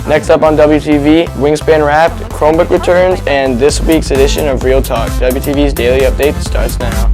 Next up on WTV, Wingspan Wrapped, Chromebook returns, and this week's edition of Real Talk. WTV's daily update starts now.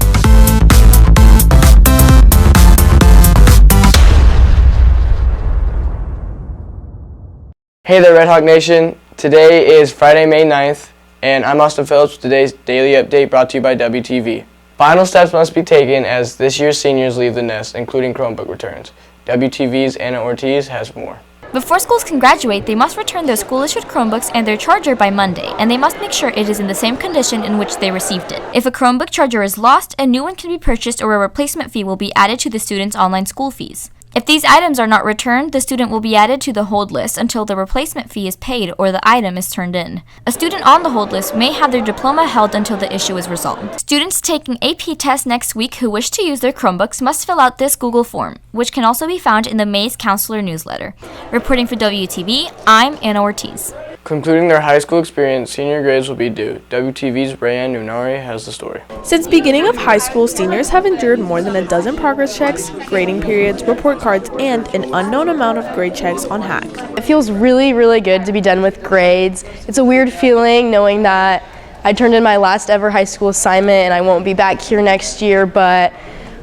Hey there, Red Hawk Nation. Today is Friday, May 9th, and I'm Austin Phillips with today's daily update brought to you by WTV. Final steps must be taken as this year's seniors leave the nest, including Chromebook returns. WTV's Anna Ortiz has more. Before schools can graduate, they must return their school-issued Chromebooks and their charger by Monday, and they must make sure it is in the same condition in which they received it. If a Chromebook charger is lost, a new one can be purchased or a replacement fee will be added to the student's online school fees. If these items are not returned, the student will be added to the hold list until the replacement fee is paid or the item is turned in. A student on the hold list may have their diploma held until the issue is resolved. Students taking AP tests next week who wish to use their Chromebooks must fill out this Google form, which can also be found in the May's Counselor newsletter. Reporting for WTV, I'm Anna Ortiz. Concluding their high school experience, senior grades will be due. WTV's Rayanne Nunari has the story. Since beginning of high school, seniors have endured more than a dozen progress checks, grading periods, report cards, and an unknown amount of grade checks on Hack. It feels really, really good to be done with grades. It's a weird feeling knowing that I turned in my last ever high school assignment and I won't be back here next year, but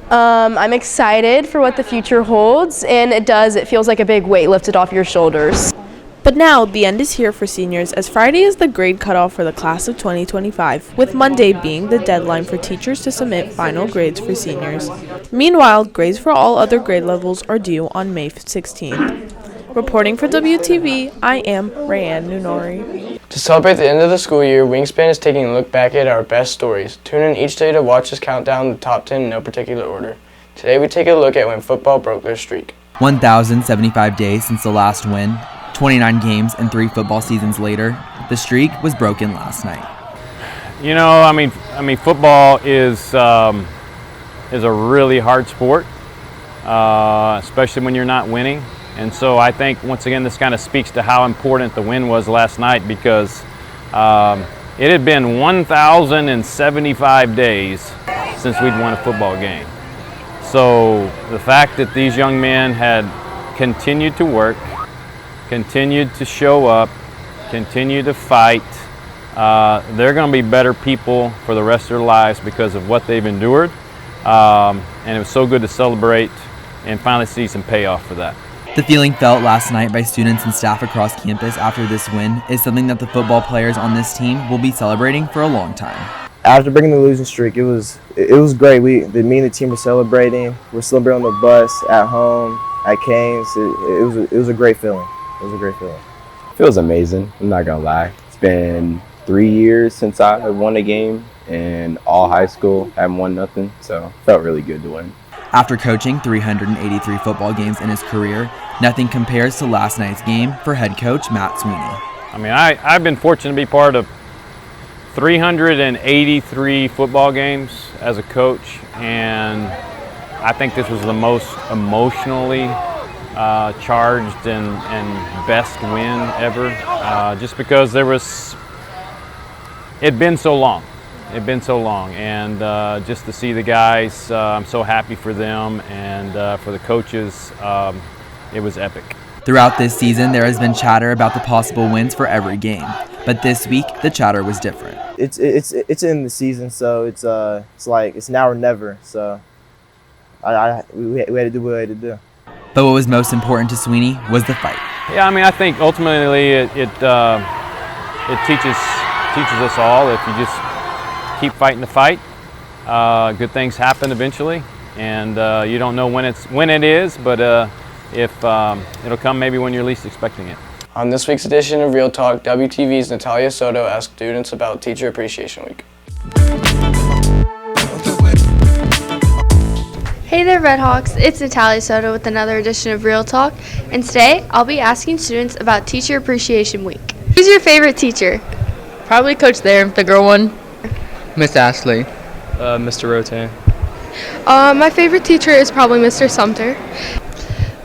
I'm excited for what the future holds, and it feels like a big weight lifted off your shoulders. But now, the end is here for seniors, as Friday is the grade cutoff for the class of 2025, with Monday being the deadline for teachers to submit final grades for seniors. Meanwhile, grades for all other grade levels are due on May 16th. Reporting for WTV, I am Rayanne Nunari. To celebrate the end of the school year, Wingspan is taking a look back at our best stories. Tune in each day to watch us count down the top 10 in no particular order. Today we take a look at when football broke their streak. 1,075 days since the last win. 29 games and 3 football seasons later, the streak was broken last night. You know, I mean, football is a really hard sport, especially when you're not winning. And so I think once again this kind of speaks to how important the win was last night, because it had been 1,075 days since we'd won a football game. So the fact that these young men had continued to work, continued to show up, continue to fight. They're going to be better people for the rest of their lives because of what they've endured. And it was so good to celebrate and finally see some payoff for that. The feeling felt last night by students and staff across campus after this win is something that the football players on this team will be celebrating for a long time. After breaking the losing streak, it was great. Me and the team were celebrating. We're celebrating on the bus, at home, at Canes. It was a great feeling. It was a great feeling. It feels amazing, I'm not gonna lie. It's been 3 years since I have won a game, and all high school I haven't won nothing, so it felt really good to win. After coaching 383 football games in his career, nothing compares to last night's game for head coach Matt Sweeney. I mean, I've been fortunate to be part of 383 football games as a coach, and I think this was the most emotionally charged and best win ever, just because it'd been so long. And just to see the guys, I'm so happy for them, and for the coaches, it was epic. Throughout this season, there has been chatter about the possible wins for every game, but this week the chatter was different. It's in the season, so it's like it's now or never. So we had to do what we had to do. But what was most important to Sweeney was the fight. Yeah, I mean, I think ultimately it teaches us all, if you just keep fighting the fight, good things happen eventually, and you don't know when it is, but if it'll come maybe when you're least expecting it. On this week's edition of Real Talk, WTV's Natalia Soto asked students about Teacher Appreciation Week. Hey there, Redhawks. It's Natalia Soto with another edition of Real Talk, and today I'll be asking students about Teacher Appreciation Week. Who's your favorite teacher? Probably Coach there, the girl one. Miss Ashley. Mr. Rotan. My favorite teacher is probably Mr. Sumter.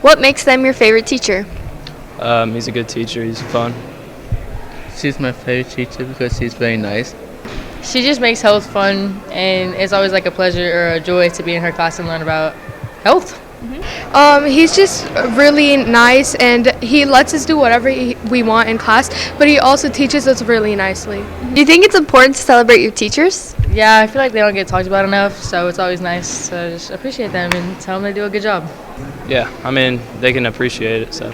What makes them your favorite teacher? He's a good teacher. He's fun. She's my favorite teacher because she's very nice. She just makes health fun, and it's always like a pleasure or a joy to be in her class and learn about health. He's just really nice, and he lets us do whatever we want in class, but he also teaches us really nicely. Do you think it's important to celebrate your teachers? Yeah, I feel like they don't get talked about enough, so it's always nice to just appreciate them and tell them they do a good job. Yeah, I mean, they can appreciate it, so.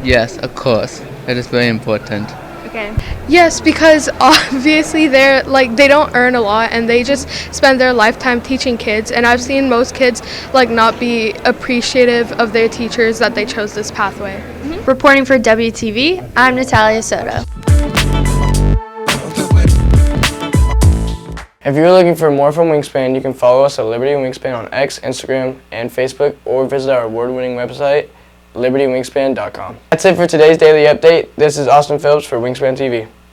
Yes, of course. It is very important. Okay. Yes, because obviously they don't earn a lot, and they just spend their lifetime teaching kids, and I've seen most kids not be appreciative of their teachers that they chose this pathway. Reporting for WTV, I'm Natalia Soto. If you're looking for more from Wingspan, you can follow us at Liberty Wingspan on X, Instagram, and Facebook, or visit our award-winning website, libertywingspan.com. That's it for today's Daily Update. This is Austin Phillips for Wingspan TV.